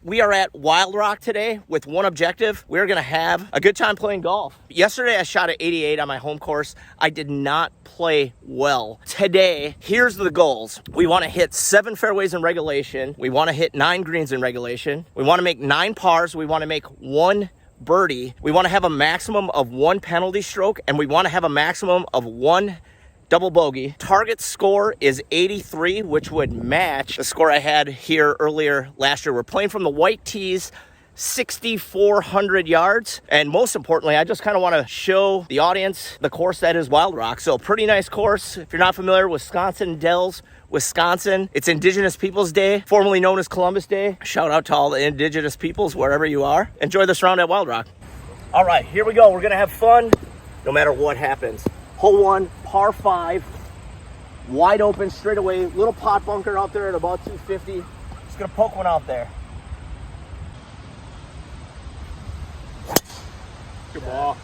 We are at Wild Rock today with one objective. We're gonna have a good time playing golf. Yesterday I shot at 88 on my home course. I did not play well. Today, here's the goals. We wanna hit 7 fairways in regulation. We wanna hit 9 greens in regulation. We wanna make 9 pars. We wanna make 1 birdie. We wanna have a maximum of 1 penalty stroke, and we wanna have a maximum of 1 double bogey. Target score is 83, which would match the score I had here earlier last year. We're playing from the white tees, 6,400 yards. And most importantly, I just kind of want to show the audience the course that is Wild Rock. So pretty nice course. If you're not familiar, Wisconsin Dells, Wisconsin. It's Indigenous Peoples Day, formerly known as Columbus Day. Shout out to all the Indigenous peoples wherever you are. Enjoy this round at Wild Rock. All right, here we go. We're gonna have fun no matter what happens. Hole 1, par 5, wide open straightaway, little pot bunker out there at about 250. Just gonna poke one out there. Good ball.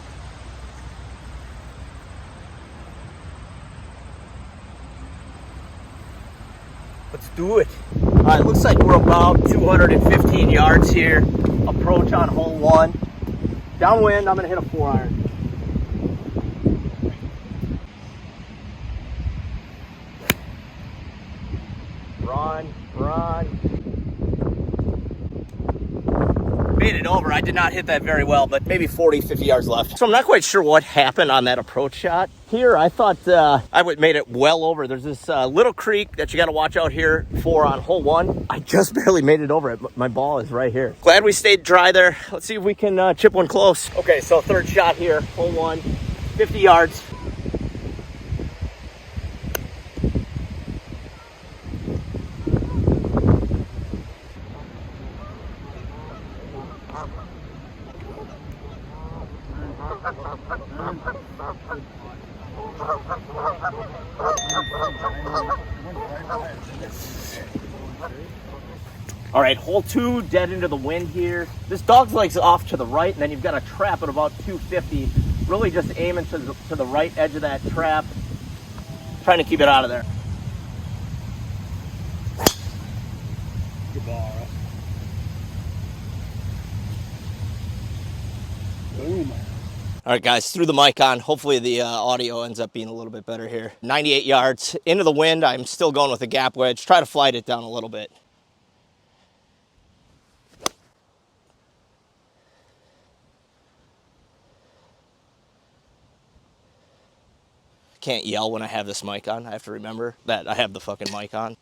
Let's do it. All right, looks like we're about 215 yards here. Approach on hole 1. Downwind, I'm gonna hit a 4-iron. Run. Made it over. I did not hit that very well, but maybe 40, 50 yards left. So I'm not quite sure what happened on that approach shot. Here, I thought I would made it well over. There's this little creek that you got to watch out here for on hole 1. I just barely made it over it. My ball is right here. Glad we stayed dry there. Let's see if we can chip one close. Okay, so third shot here, hole 1, 50 yards. All right, hole 2, dead into the wind here. This dog's leg's off to the right, and then you've got a trap at about 250. Really just aiming to the right edge of that trap, trying to keep it out of there. Good ball, Russ. Boom. All right, guys, threw the mic on. Hopefully the audio ends up being a little bit better here. 98 yards into the wind. I'm still going with a gap wedge. Try to flight it down a little bit. Can't yell when I have this mic on. I have to remember that I have the fucking mic on.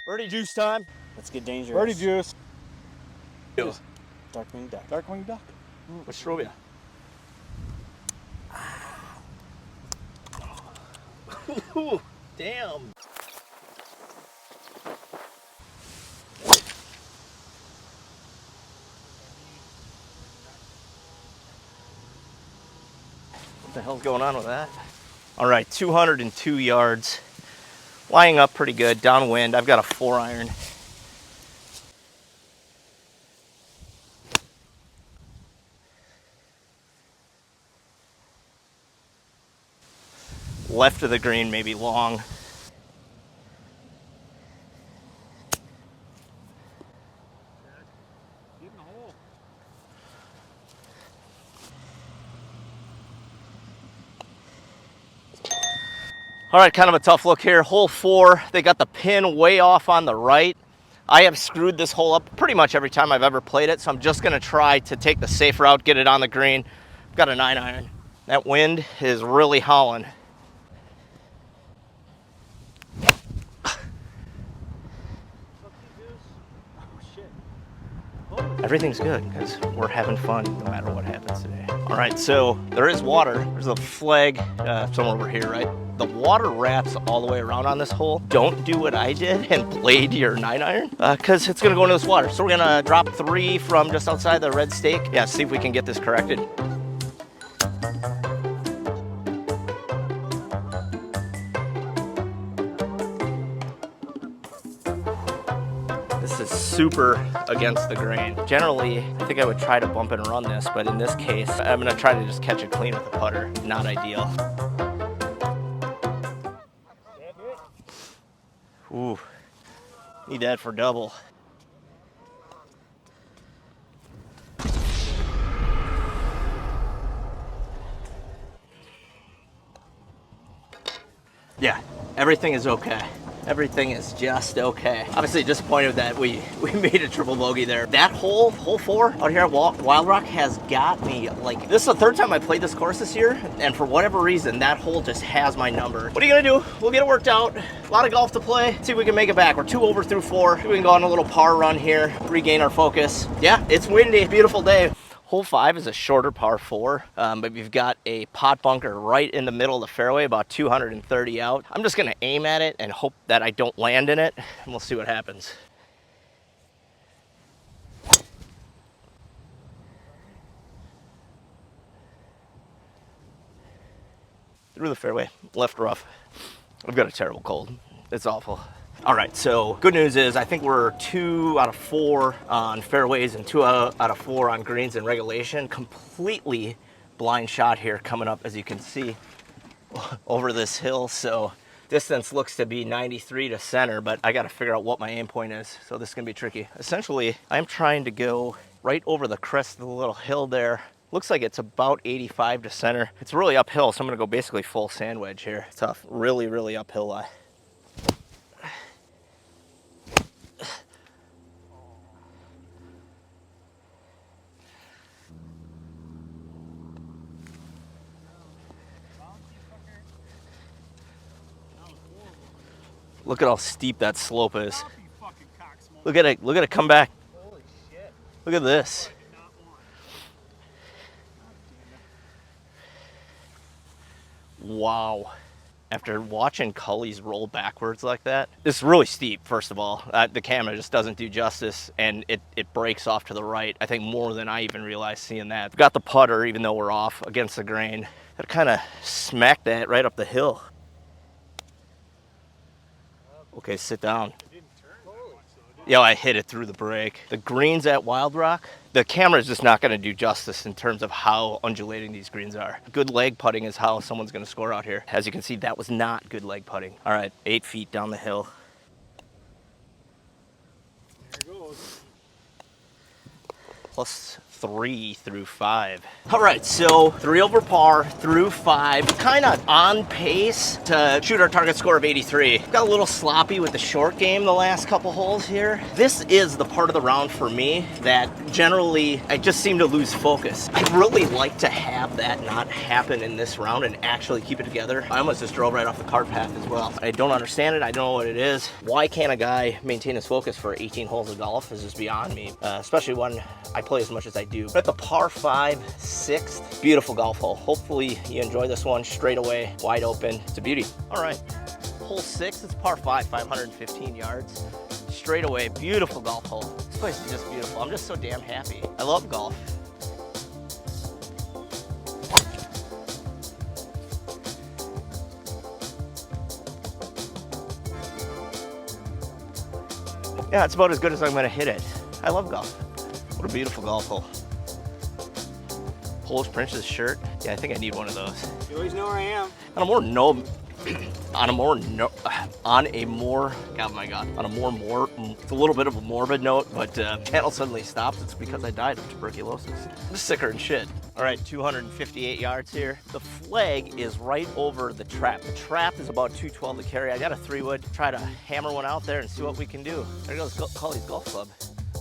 Birdie juice time. Let's get dangerous. Birdie juice. Darkwing duck. Darkwing duck. What's Robia? Damn. What the hell's going on with that? All right, 202 yards. Lying up pretty good, downwind. I've got a 4-iron. Left of the green, maybe long. All right, kind of a tough look here. Hole 4, they got the pin way off on the right. I have screwed this hole up pretty much every time I've ever played it, so I'm just gonna try to take the safe route, get it on the green. I've got a 9-iron. That wind is really howling. Everything's good because we're having fun no matter what happens today. All right, so there is water. There's a flag somewhere over here, right? The water wraps all the way around on this hole. Don't do what I did and blade your 9-iron because it's gonna go into this water. So we're gonna drop 3 from just outside the red stake. Yeah, see if we can get this corrected. This is super against the grain. Generally, I think I would try to bump and run this, but in this case, I'm gonna try to just catch it clean with a putter. Not ideal. Ooh. Need that for double. Yeah, everything is okay. Everything is just okay. Obviously disappointed that we made a triple bogey there. That hole 4 out here at Wild Rock has got me, like, this is the 3rd time I played this course this year, and for whatever reason, that hole just has my number. What are you gonna do? We'll get it worked out. A lot of golf to play. See if we can make it back. We're 2 over through 4. We can go on a little par run here, regain our focus. Yeah, it's windy, beautiful day. Hole 5 is a shorter par 4, but we've got a pot bunker right in the middle of the fairway, about 230 out. I'm just gonna aim at it and hope that I don't land in it, and we'll see what happens. Through the fairway, left rough. I've got a terrible cold. It's awful. All right, so good news is I think we're 2 out of 4 on fairways and 2 out of 4 on greens in regulation. Completely blind shot here coming up, as you can see, over this hill. So distance looks to be 93 to center, but I got to figure out what my aim point is. So this is going to be tricky. Essentially, I'm trying to go right over the crest of the little hill there. Looks like it's about 85 to center. It's really uphill, so I'm going to go basically full sand wedge here. Tough, really, really uphill lie. Look at how steep that slope is. Look at it come back. Holy shit. Look at this. Wow. After watching Cully's roll backwards like that, it's really steep, first of all. The camera just doesn't do justice, and it breaks off to the right, I think more than I even realized seeing that. We've got the putter, even though we're off against the grain. That kind of smacked that right up the hill. Okay, sit down. Yeah, I hit it through the break. The greens at Wild Rock, the camera is just not going to do justice in terms of how undulating these greens are. Good leg putting is how someone's going to score out here. As you can see, that was not good leg putting. All right, 8 feet down the hill. There it goes. Plus 3 through 5. All right, so 3 over par through 5, kind of on pace to shoot our target score of 83. Got a little sloppy with the short game the last couple holes here. This is the part of the round for me that generally I just seem to lose focus. I'd really like to have that not happen in this round and actually keep it together. I almost just drove right off the cart path as well. I don't understand it. I don't know what it is. Why can't a guy maintain his focus for 18 holes of golf is just beyond me, especially when I play as much as I do. But at the par 5, 6th, beautiful golf hole. Hopefully you enjoy this one. Straight away, wide open. It's a beauty. All right, hole 6, it's par 5, 515 yards. Straight away, beautiful golf hole. This place is just beautiful. I'm just so damn happy. I love golf. Yeah, it's about as good as I'm gonna hit it. I love golf. What a beautiful golf hole. Polish Prince's shirt. Yeah, I think I need one of those. You always know where I am. On a more it's a little bit of a morbid note, but channel suddenly stops. It's because I died of tuberculosis. I'm sicker than shit. All right, 258 yards here. The flag is right over the trap. The trap is about 212 to carry. I got a 3-wood. Try to hammer one out there and see what we can do. There goes Cully's golf club.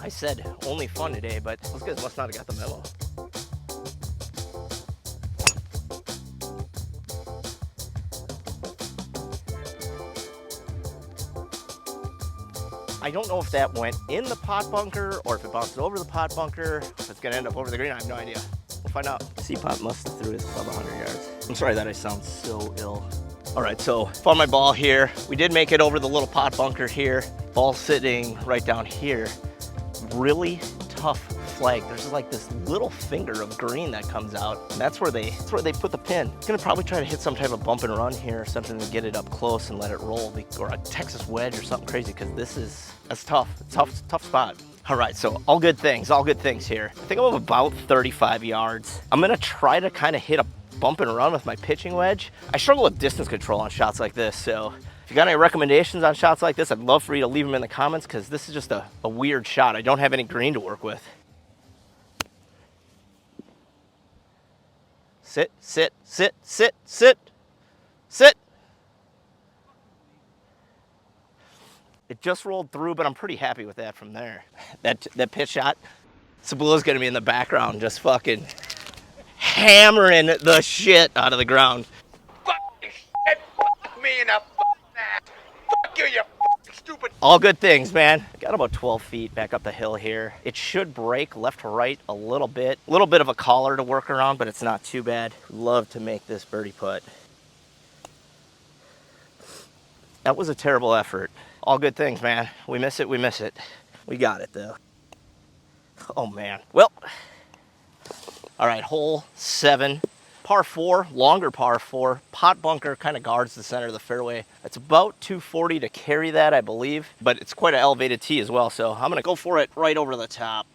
I said only fun today, but those guys must not have got the memo. I don't know if that went in the pot bunker or if it bounced over the pot bunker. If it's gonna end up over the green, I have no idea. We'll find out. C-Pot must have threw his club 100 yards. I'm sorry that I sound so ill. All right, so found my ball here. We did make it over the little pot bunker here. Ball sitting right down here. Really tough flag. There's like this little finger of green that comes out, and that's where they put the pin. I'm gonna probably try to hit some type of bump and run here or something to get it up close and let it roll, or a Texas wedge or something crazy, because that's tough. Tough spot. All right, so all good things here. I think I'm about 35 yards. I'm gonna try to kind of hit a bump and run with my pitching wedge. I struggle with distance control on shots like this, so if If you got any recommendations on shots like this, I'd love for you to leave them in the comments, because this is just a weird shot. I don't have any green to work with. Sit, sit, sit, sit, sit, sit. It just rolled through, but I'm pretty happy with that from there. That pitch shot, Sabula's gonna be in the background just fucking hammering the shit out of the ground. Fuck me in the ass. Fuck you, you stupid. All good things, man. Got about 12 feet back up the hill here. It should break left to right a little bit. A little bit of a collar to work around, but it's not too bad. Love to make this birdie putt. That was a terrible effort. All good things, man. We miss it, we miss it. We got it, though. Oh, man. Well, all right, hole 7. Par 4, longer par 4. Pot bunker kind of guards the center of the fairway. It's about 240 to carry that, I believe, but it's quite an elevated tee as well, so I'm gonna go for it right over the top.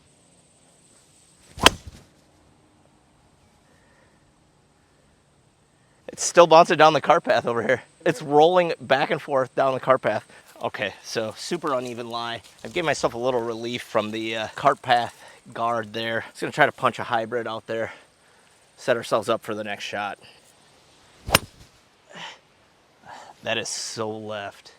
It's still bouncing down the cart path over here. It's rolling back and forth down the cart path. Okay, so super uneven lie. I gave myself a little relief from the cart path guard there. Just gonna try to punch a hybrid out there. Set ourselves up for the next shot. That is so left.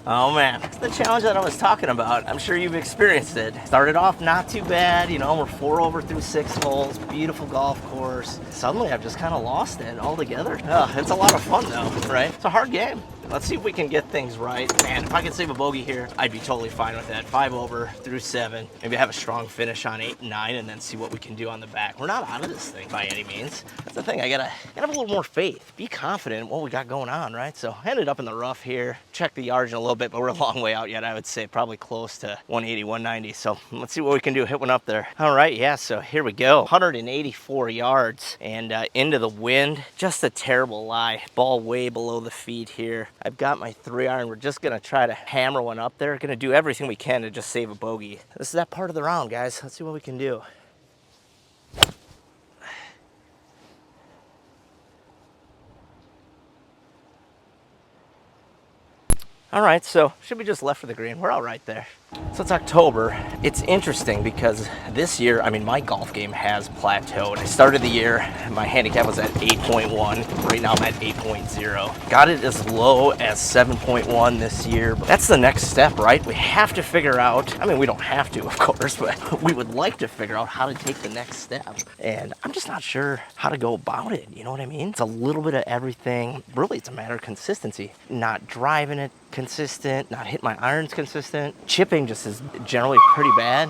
Oh man, it's the challenge that I was talking about. I'm sure you've experienced it. Started off not too bad, you know, we're 4 over through 6 holes, beautiful golf course. Suddenly I've just kind of lost it altogether. It's a lot of fun though, right? It's a hard game. Let's see if we can get things right. Man, if I could save a bogey here, I'd be totally fine with that. 5 over through 7. Maybe have a strong finish on 8 and 9 and then see what we can do on the back. We're not out of this thing by any means. That's the thing, I gotta have a little more faith. Be confident in what we got going on, right? So I ended up in the rough here. Check the yards in a little bit, but we're a long way out yet. I would say probably close to 180, 190. So let's see what we can do. Hit one up there. All right, yeah, so here we go. 184 yards and into the wind. Just a terrible lie. Ball way below the feet here. I've got my 3-iron. We're just gonna try to hammer one up there. Gonna do everything we can to just save a bogey. This is that part of the round, guys. Let's see what we can do. All right, so should be just left for the green. We're all right there. So it's October. It's interesting because this year, I mean, my golf game has plateaued. I started the year, my handicap was at 8.1. Right now I'm at 8.0. Got it as low as 7.1 this year. But that's the next step, right? We have to figure out, I mean, we don't have to, of course, but we would like to figure out how to take the next step. And I'm just not sure how to go about it. You know what I mean? It's a little bit of everything. Really, it's a matter of consistency. Not driving it consistent, not hitting my irons consistent. Chipping just is generally pretty bad.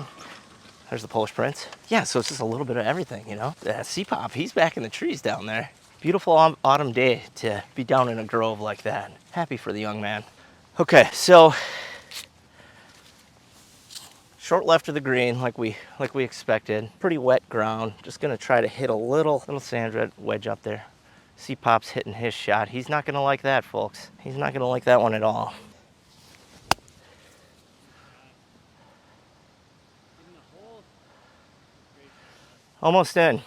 There's the Polish Prince. Yeah, so it's just a little bit of everything, you know? C-Pop, he's back in the trees down there. Beautiful autumn day to be down in a grove like that. Happy for the young man. Okay, so short left of the green, like we expected. Pretty wet ground. Just gonna try to hit a little sand wedge up there. C-Pop's hitting his shot. He's not gonna like that, folks. He's not gonna like that one at all. Almost in.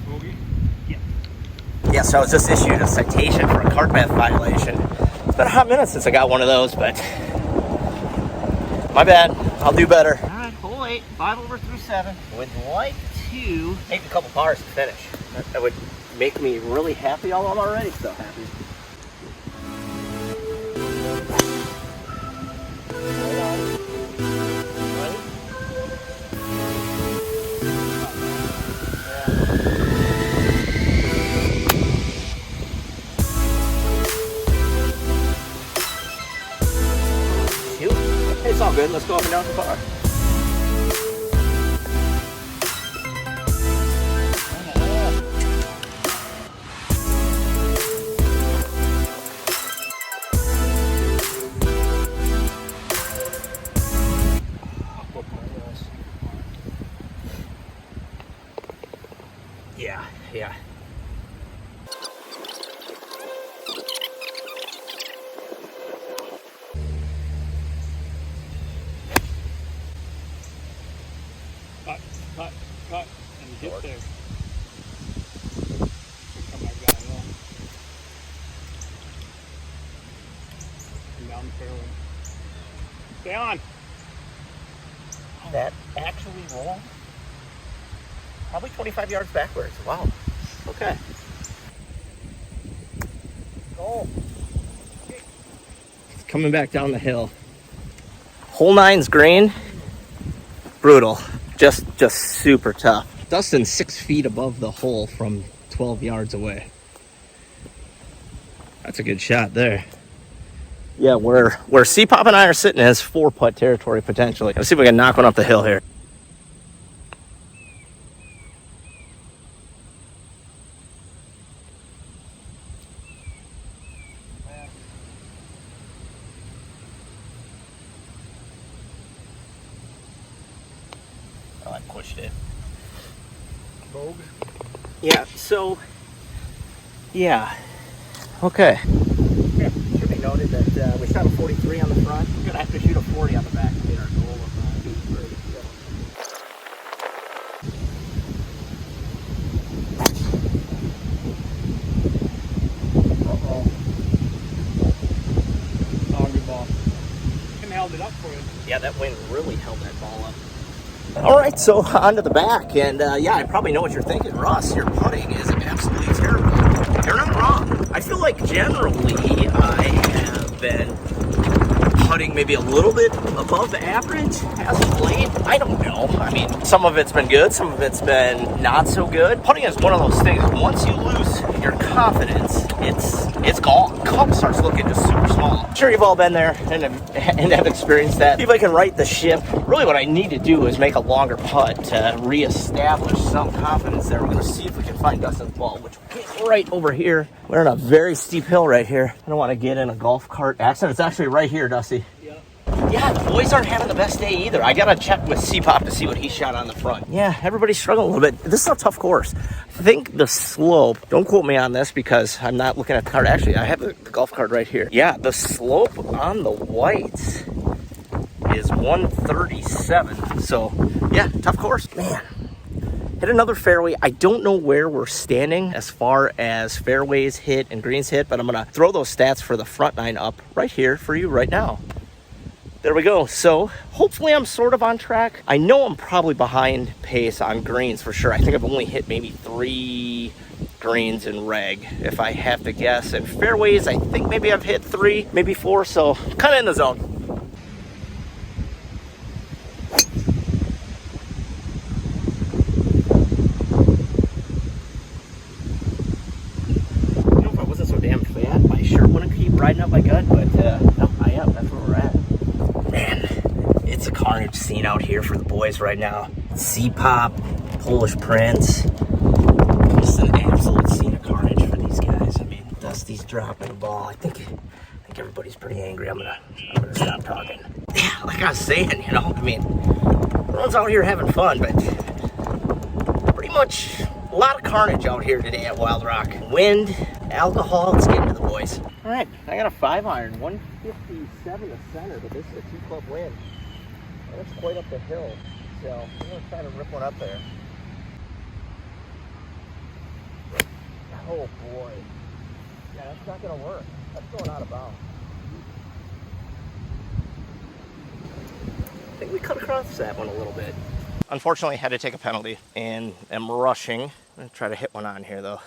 Bogey? Yeah. Yeah, so I was just issued a citation for a cart path violation. It's been a hot minute since I got one of those, but my bad. I'll do better. All right, hole 8, 5 over through 7. Would like to make a couple pars to finish. That would make me really happy, although I'm already so happy. It's all good. Let's go up and down the bar. Yeah. Stay on. That actually rolled probably 25 yards backwards. Wow. Okay. Oh. It's coming back down the hill. Hole 9's green. Brutal. Just super tough. Dustin's 6 feet above the hole from 12 yards away. That's a good shot there. Yeah, where C-Pop and I are sitting is 4-putt territory potentially. Let's see if we can knock one up the hill here. Oh, I pushed it. Bogue. Yeah, so, yeah. Okay. Yeah, should be noted that we shot a 43 on the front. We're gonna have to shoot a 40 on the back to hit our goal of 830. Uh-oh. Oh, good ball. And held it up for you. Yeah, that wind really held that ball up. All right, so onto the back, and yeah, I probably know what you're thinking, Russ. Your putting is absolutely terrible. You're not wrong. I feel like generally I have been putting maybe a little bit above average as of late. I don't know. I mean, some of it's been good, some of it's been not so good. Putting is one of those things. Once you lose your confidence, it's gone. Cup starts looking just super small. I'm sure you've all been there and have experienced that. If I can right the ship, really what I need to do is make a longer putt to reestablish some confidence there. We're going to see if we can find Dustin's ball, which is right over here. We're on a very steep hill right here. I don't want to get in a golf cart accident. It's actually right here, Dusty. Yep. Yeah, the boys aren't having the best day either. I gotta check with C-Pop to see what he shot on the front. Yeah, everybody's struggling a little bit. This is a tough course. I think the slope, don't quote me on this because I'm not looking at the card. Actually, I have the golf card right here. Yeah, the slope on the whites is 137. So, yeah, tough course. Man, hit another fairway. I don't know where we're standing as far as fairways hit and greens hit, but I'm gonna throw those stats for the front nine up right here for you right now. There we go. So hopefully I'm sort of on track. I know I'm probably behind pace on greens for sure. I think I've only hit maybe 3 greens in reg, if I have to guess. And fairways, I think maybe I've hit 3, maybe 4. So kind of in the zone. You know, if I wasn't so damn fat, my shirt wouldn't keep riding up my gut, but no, I am. That's where we're at. Man, it's a carnage scene out here for the boys right now. C-Pop, Polish Prince, just an absolute scene of carnage for these guys. I mean, Dusty's dropping the ball. I think everybody's pretty angry. I'm gonna stop talking. Yeah, like I was saying, you know, I mean, everyone's out here having fun, but pretty much a lot of carnage out here today at Wild Rock. Wind, alcohol, it's getting to the boys. All right, I got a 5-iron, 157 to center, but this is a 2-club wind. That's quite up the hill, so I'm gonna try to rip one up there. Oh boy, yeah, that's not gonna work. That's going out of bounds. I think we cut across that one a little bit. Unfortunately, had to take a penalty and am rushing. I'm gonna try to hit one on here though.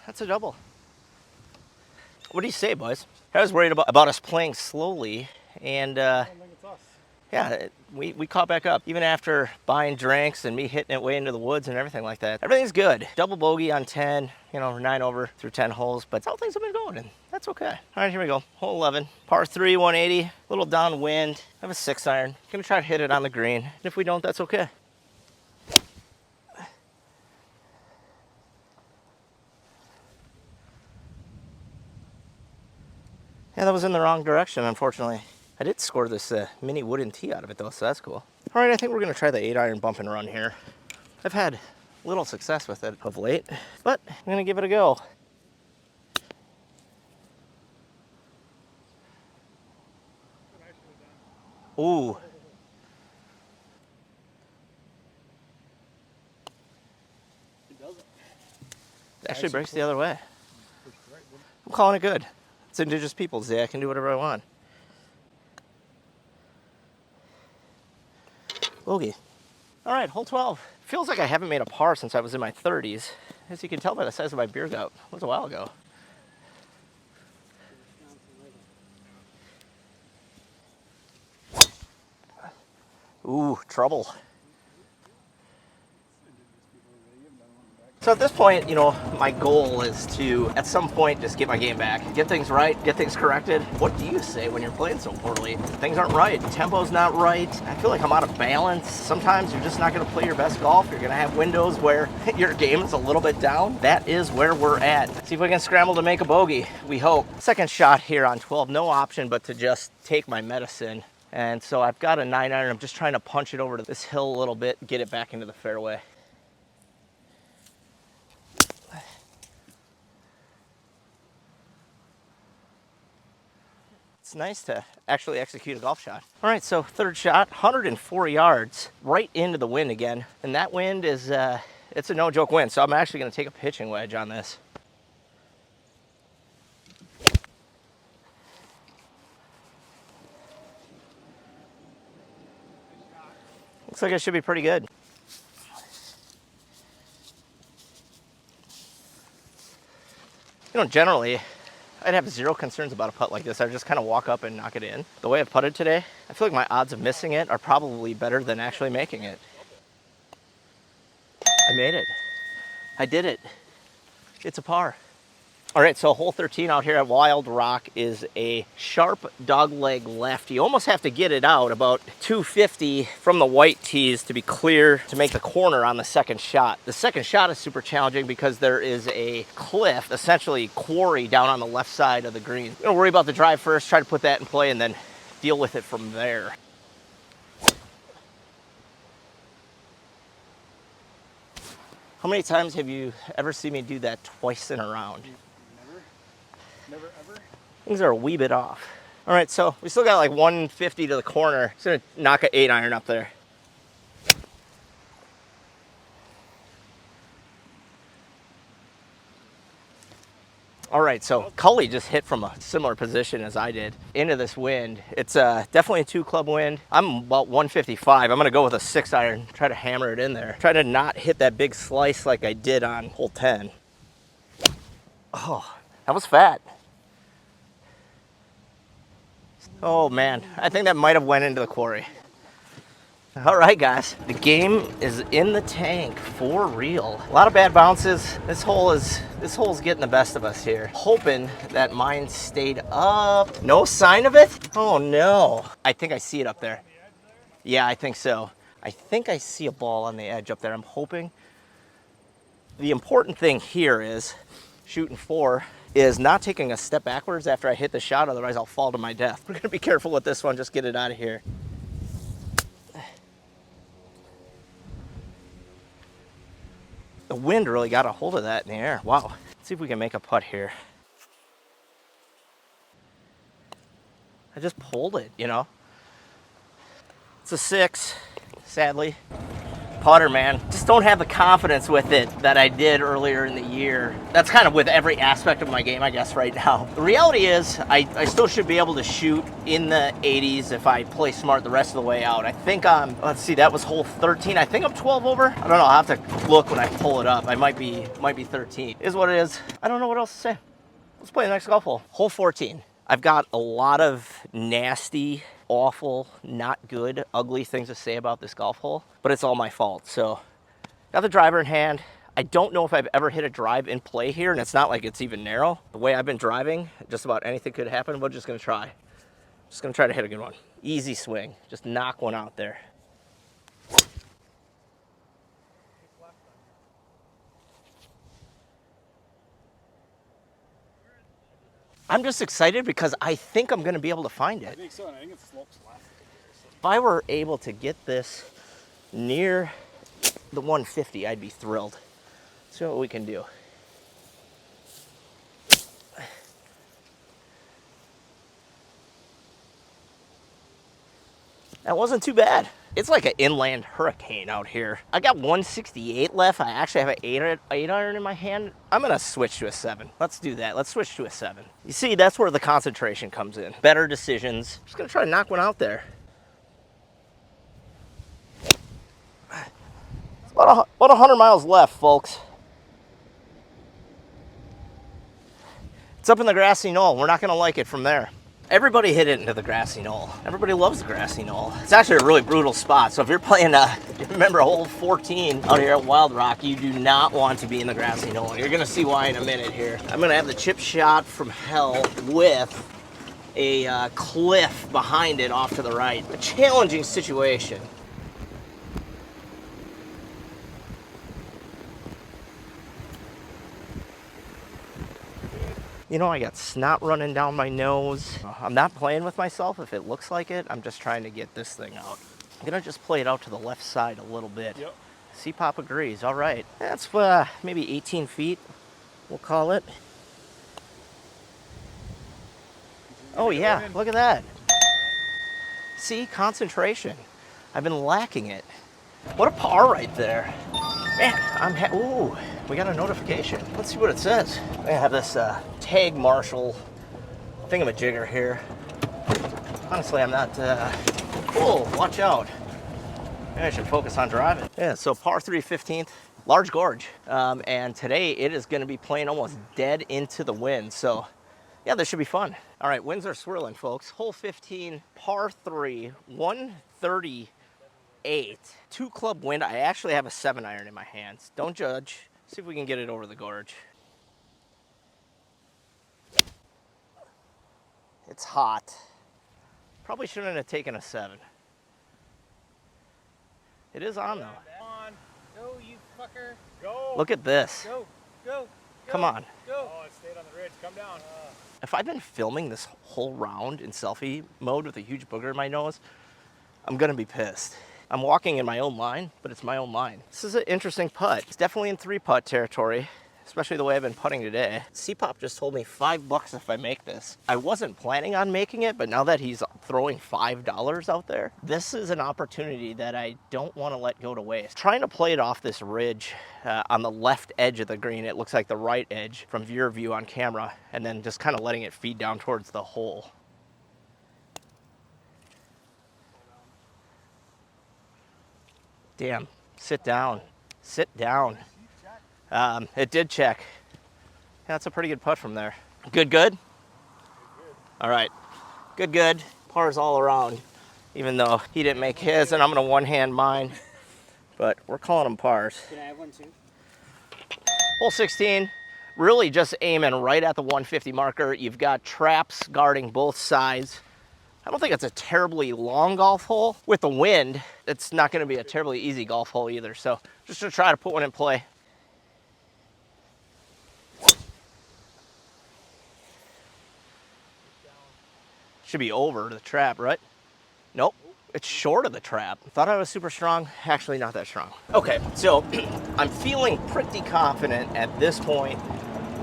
That's a double. What do you say, boys? I was worried about us playing slowly, and I don't think it's us. yeah, we caught back up. Even after buying drinks and me hitting it way into the woods and everything like that. Everything's good. Double bogey on 10, you know, 9 over through 10 holes, but that's how things have been going, and that's okay. All right, here we go. Hole 11, par 3, 180, a little downwind. I have a 6-iron. Gonna try to hit it on the green. And if we don't, that's okay. Yeah, that was in the wrong direction, unfortunately. I did score this mini wooden tee out of it, though, so that's cool. All right, I think we're going to try the 8-iron bump and run here. I've had little success with it of late, but I'm gonna give it a go. Ooh. It actually breaks the other way. I'm calling it good. It's Indigenous Peoples Day. I can do whatever I want. Bogey. All right, hole 12. Feels like I haven't made a par since I was in my 30s. As you can tell by the size of my beer gut. It was a while ago. Ooh, trouble. So at this point, you know, my goal is to, at some point, just get my game back. Get things right, get things corrected. What do you say when you're playing so poorly? Things aren't right, tempo's not right. I feel like I'm out of balance. Sometimes you're just not gonna play your best golf. You're gonna have windows where your game is a little bit down. That is where we're at. See if we can scramble to make a bogey, we hope. Second shot here on 12, no option but to just take my medicine. And so I've got a 9-iron. I'm just trying to punch it over to this hill a little bit, get it back into the fairway. It's nice to actually execute a golf shot. All right, so third shot, 104 yards, right into the wind again. And that wind is, it's a no joke wind. So I'm actually gonna take a pitching wedge on this. Looks like it should be pretty good. You know, generally, I'd have zero concerns about a putt like this. I just kind of walk up and knock it in. The way I've putted today, I feel like my odds of missing it are probably better than actually making it. I made it. I did it. It's a par. All right, so hole 13 out here at Wild Rock is a sharp dogleg left. You almost have to get it out about 250 from the white tees to be clear to make the corner on the second shot. The second shot is super challenging because there is a cliff, essentially quarry down on the left side of the green. You're gonna worry about the drive first, try to put that in play, and then deal with it from there. How many times have you ever seen me do that twice in a round? Never ever. Things are a wee bit off. All right, so we still got like 150 to the corner. Just gonna knock an 8-iron up there. All right, so Cully just hit from a similar position as I did into this wind. It's definitely a 2-club wind. I'm about 155. I'm gonna go with a 6-iron, try to hammer it in there. Try to not hit that big slice like I did on hole 10. Oh, that was fat. Oh man, I think that might have went into the quarry. All right, guys, the game is in the tank for real. A lot of bad bounces. This hole's getting the best of us here. Hoping that mine stayed up. No sign of it? Oh no. I think I see it up there. Yeah, I think so. I think I see a ball on the edge up there. I'm hoping. The important thing here is shooting 4 is not taking a step backwards after I hit the shot, otherwise I'll fall to my death. We're gonna be careful with this one, just get it out of here. The wind really got a hold of that in the air. Wow. Let's see if we can make a putt here. I just pulled it, you know. It's a 6, sadly. Putter, man. Just don't have the confidence with it that I did earlier in the year. That's kind of with every aspect of my game, I guess, right now. The reality is, I still should be able to shoot in the 80s if I play smart the rest of the way out. I think I'm, let's see, that was hole 13. I think I'm 12 over. I don't know, I'll have to look when I pull it up. I might be 13. Is what it is. I don't know what else to say. Let's play the next golf hole. Hole 14. I've got a lot of nasty, awful, not good, ugly things to say about this golf hole, but it's all my fault. So, got the driver in hand. I don't know if I've ever hit a drive in play here, and it's not like it's even narrow. The way I've been driving, just about anything could happen. We're just gonna try. Just gonna try to hit a good one. Easy swing, just knock one out there. I'm just excited because I think I'm gonna be able to find it. I think so, and I think it slopes left. If I were able to get this near the 150, I'd be thrilled. Let's see what we can do. That wasn't too bad. It's like an inland hurricane out here. I got 168 left. I actually have an 8 iron in my hand. I'm gonna switch to a 7. Let's do that. Let's switch to a 7. You see, that's where the concentration comes in. Better decisions. Just gonna try to knock one out there. It's about 100 miles left, folks. It's up in the grassy knoll. We're not gonna like it from there. Everybody hit it into the grassy knoll. Everybody loves the grassy knoll. It's actually a really brutal spot. So if you're playing, remember hole 14 out here at Wild Rock, you do not want to be in the grassy knoll. You're gonna see why in a minute here. I'm gonna have the chip shot from hell with a cliff behind it off to the right. A challenging situation. You know, I got snot running down my nose. I'm not playing with myself if it looks like it. I'm just trying to get this thing out. I'm gonna just play it out to the left side a little bit. Yep. C-Pop agrees, all right. That's maybe 18 feet, we'll call it. Oh yeah, look at that. See, concentration. I've been lacking it. What a par right there. Man, ooh, we got a notification. Let's see what it says. I have this tag marshal thingamajigger here. Honestly, I'm not, whoa, watch out. Maybe I should focus on driving. Yeah, so par 3 15th, large gorge. And today it is gonna be playing almost dead into the wind. So yeah, this should be fun. All right, winds are swirling, folks. Hole 15, par 3, 138. 2 club wind. I actually have a 7 iron in my hands. Don't judge. See if we can get it over the gorge. It's hot. Probably shouldn't have taken a 7. It is on though. Come on. Go, you fucker. Go. Look at this. Go. Go. Come on. Go. Oh, it stayed on the ridge. Come down. If I've been filming this whole round in selfie mode with a huge booger in my nose, I'm gonna be pissed. I'm walking in my own line, but it's my own line. This is an interesting putt. It's definitely in 3-putt territory, especially the way I've been putting today. C-Pop just told me $5 if I make this. I wasn't planning on making it, but now that he's throwing $5 out there, this is an opportunity that I don't want to let go to waste. Trying to play it off this ridge on the left edge of the green, it looks like the right edge from your view on camera, and then just kind of letting it feed down towards the hole. Damn, sit down, sit down. It did check. Yeah, that's a pretty good putt from there. Good, good? All right, good, good. Pars all around, even though he didn't make his, and I'm gonna one-hand mine, but we're calling them pars. Can I have one too? Hole 16, really just aiming right at the 150 marker. You've got traps guarding both sides. I don't think it's a terribly long golf hole. With the wind, it's not gonna be a terribly easy golf hole either. So just to try to put one in play. Should be over the trap, right? Nope, it's short of the trap. Thought I was super strong, actually not that strong. Okay, so I'm feeling pretty confident at this point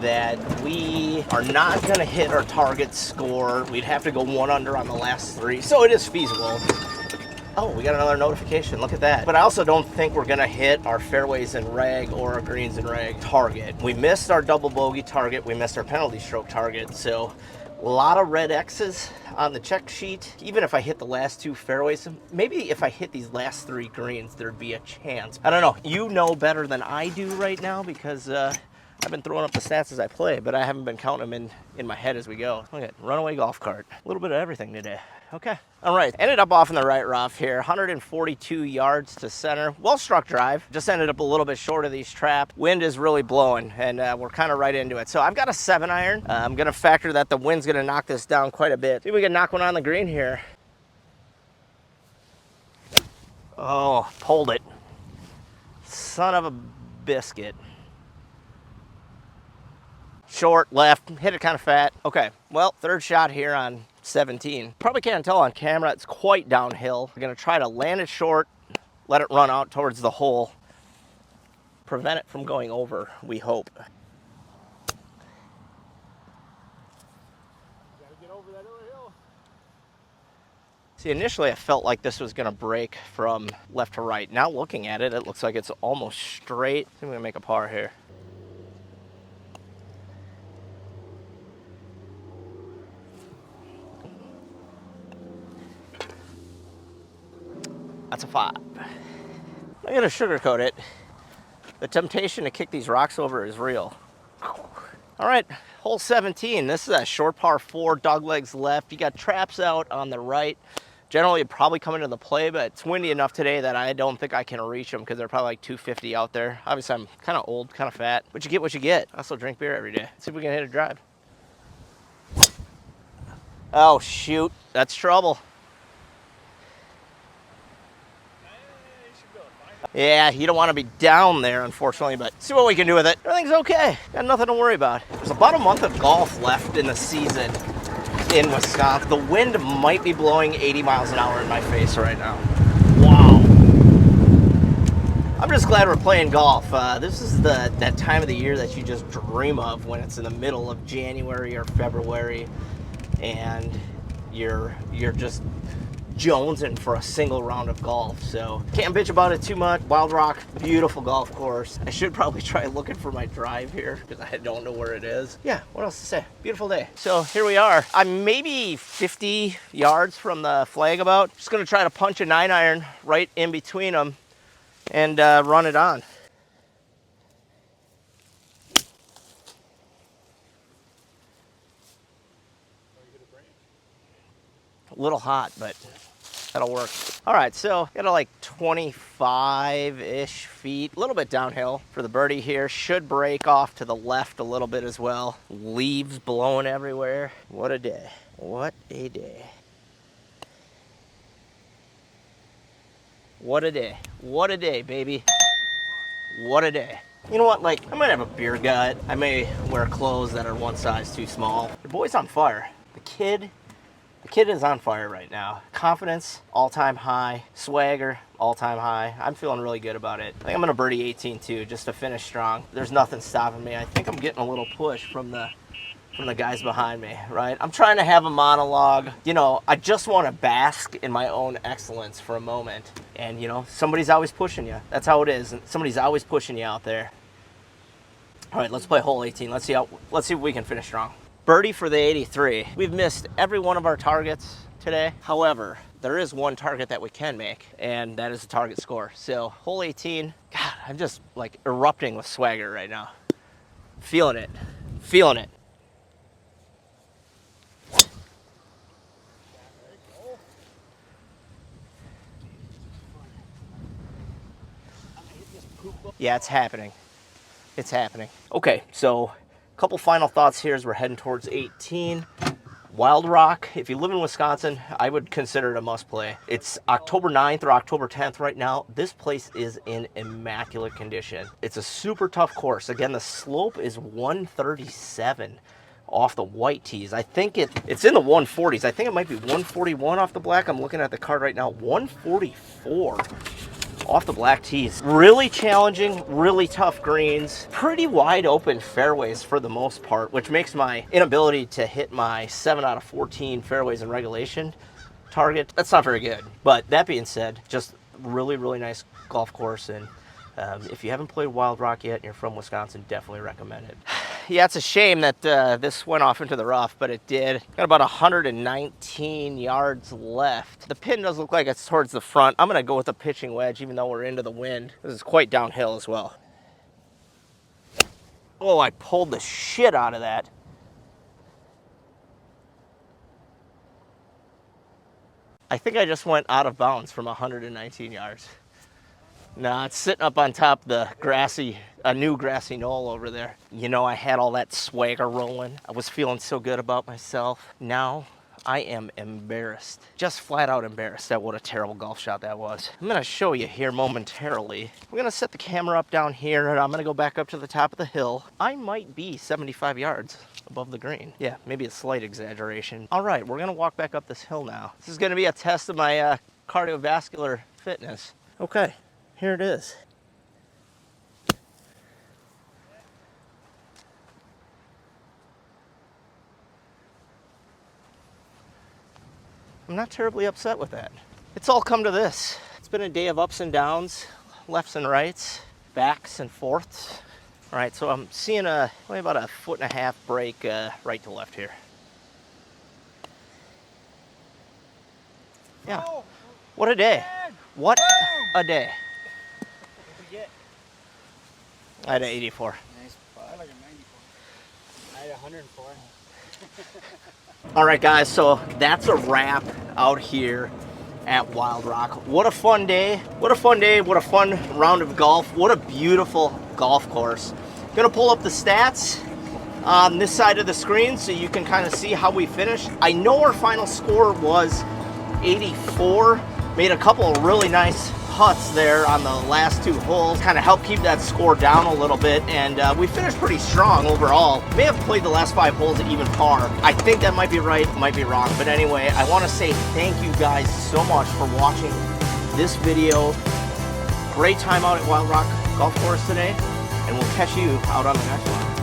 that we are not gonna hit our target score. We'd have to go 1 under on the last 3, so it is feasible. Oh, we got another notification, look at that. But I also don't think we're gonna hit our fairways and rag or our greens and rag target. We missed our double bogey target, we missed our penalty stroke target, so a lot of red X's on the check sheet. Even if I hit the last 2 fairways, maybe if I hit these last 3 greens, there'd be a chance. I don't know, you know better than I do right now because I've been throwing up the stats as I play, but I haven't been counting them in my head as we go. Look at runaway golf cart. A little bit of everything today. Okay. All right. Ended up off in the right rough here. 142 yards to center. Well-struck drive. Just ended up a little bit short of these traps. Wind is really blowing, and we're kind of right into it. So I've got a 7 iron. I'm going to factor that the wind's going to knock this down quite a bit. See if we can knock one on the green here. Oh, pulled it. Son of a biscuit. Short, left, hit it kind of fat. Okay, well, 3rd shot here on 17. Probably can't tell on camera, it's quite downhill. We're gonna try to land it short, let it run out towards the hole. prevent it from going over, we hope. Gotta get over that other hill. See, initially I felt like this was gonna break from left to right. Now looking at it, it looks like it's almost straight. I think we're gonna make a par here. That's a 5. I'm gonna sugarcoat it. The temptation to kick these rocks over is real. All right, hole 17. This is a short par 4, dog legs left. You got traps out on the right. Generally, it'd probably come into the play, but it's windy enough today that I don't think I can reach them because they're probably like 250 out there. Obviously, I'm kind of old, kind of fat, but you get what you get. I also drink beer every day. Let's see if we can hit a drive. Oh, shoot. That's trouble. Yeah, you don't want to be down there, unfortunately, but see what we can do with it. Everything's okay. Got nothing to worry about. There's about a month of golf left in the season in Wisconsin. The wind might be blowing 80 miles an hour in my face right now. Wow. I'm just glad we're playing golf. This is that time of the year that you just dream of when it's in the middle of January or February and you're just jonesing for a single round of golf. So can't bitch about it too much. Wild Rock, beautiful golf course. I should probably try looking for my drive here because I don't know where it is. Yeah, what else to say? Beautiful day. So here we are. I'm maybe 50 yards from the flag about. Just gonna try to punch a 9-iron right in between them and run it on. A little hot, but that'll work. All right, so got a like 25-ish feet, a little bit downhill for the birdie here. Should break off to the left a little bit as well. Leaves blowing everywhere. What a day. What a day. What a day. What a day, baby. What a day. You know what, like, I might have a beer gut. I may wear clothes that are one size too small. The boy's on fire. The kid is on fire right now. Confidence, all-time high. Swagger, all-time high. I'm feeling really good about it. I think I'm gonna birdie 18 too, just to finish strong. There's nothing stopping me. I think I'm getting a little push from the guys behind me, right? I'm trying to have a monologue. You know, I just want to bask in my own excellence for a moment. And, you know, somebody's always pushing you. That's how it is. Somebody's always pushing you out there. All right, let's play hole 18. Let's see if we can finish strong. Birdie for the 83. We've missed every one of our targets today. However, there is one target that we can make, and that is the target score. So hole 18, God, I'm just like erupting with swagger right now. Feeling it, feeling it. Yeah, it's happening. It's happening. Okay, so a couple final thoughts here as we're heading towards 18. Wild Rock, if you live in Wisconsin, I would consider it a must play. It's October 9th or October 10th right now. This place is in immaculate condition. It's a super tough course. Again, the slope is 137 off the white tees. I think it's in the 140s. I think it might be 141 off the black. I'm looking at the card right now. 144 off the black tees. Really challenging, really tough greens, pretty wide open fairways for the most part, which makes my inability to hit my 7 out of 14 fairways in regulation target. That's not very good. But that being said, just really, really nice golf course. And if you haven't played Wild Rock yet and you're from Wisconsin, definitely recommend it. Yeah, it's a shame that this went off into the rough, but it did. Got about 119 yards left. The pin does look like it's towards the front. I'm gonna go with a pitching wedge, even though we're into the wind. This is quite downhill as well. Oh, I pulled the shit out of that. I think I just went out of bounds from 119 yards. Nah, it's sitting up on top of the new grassy knoll over there. You know, I had all that swagger rolling. I was feeling so good about myself. Now I am embarrassed, just flat out embarrassed at what a terrible golf shot that was. I'm gonna show you here momentarily. We're gonna set the camera up down here and I'm gonna go back up to the top of the hill. I might be 75 yards above the green. Yeah, maybe a slight exaggeration. All right, we're gonna walk back up this hill now. This is gonna be a test of my cardiovascular fitness. Okay. Here it is. I'm not terribly upset with that. It's all come to this. It's been a day of ups and downs, lefts and rights, backs and forths. All right, so I'm seeing only about a 1.5 foot break right to left here. Yeah. Oh, What a day. man. What Boom. a day. What'd you get? I had an 84. Nice putt. I like a 94. I had 104. All right, guys, so that's a wrap out here at Wild Rock. What a fun day. What a fun day. What a fun round of golf. What a beautiful golf course. Gonna pull up the stats on this side of the screen so you can kind of see how we finished. I know our final score was 84. Made a couple of really nice putts there on the last 2 holes, kind of helped keep that score down a little bit, and we finished pretty strong overall. May have played the last 5 holes at even par. I think that might be right, might be wrong, but anyway, I want to say thank you guys so much for watching this video. Great time out at Wild Rock Golf Course today, and we'll catch you out on the next one.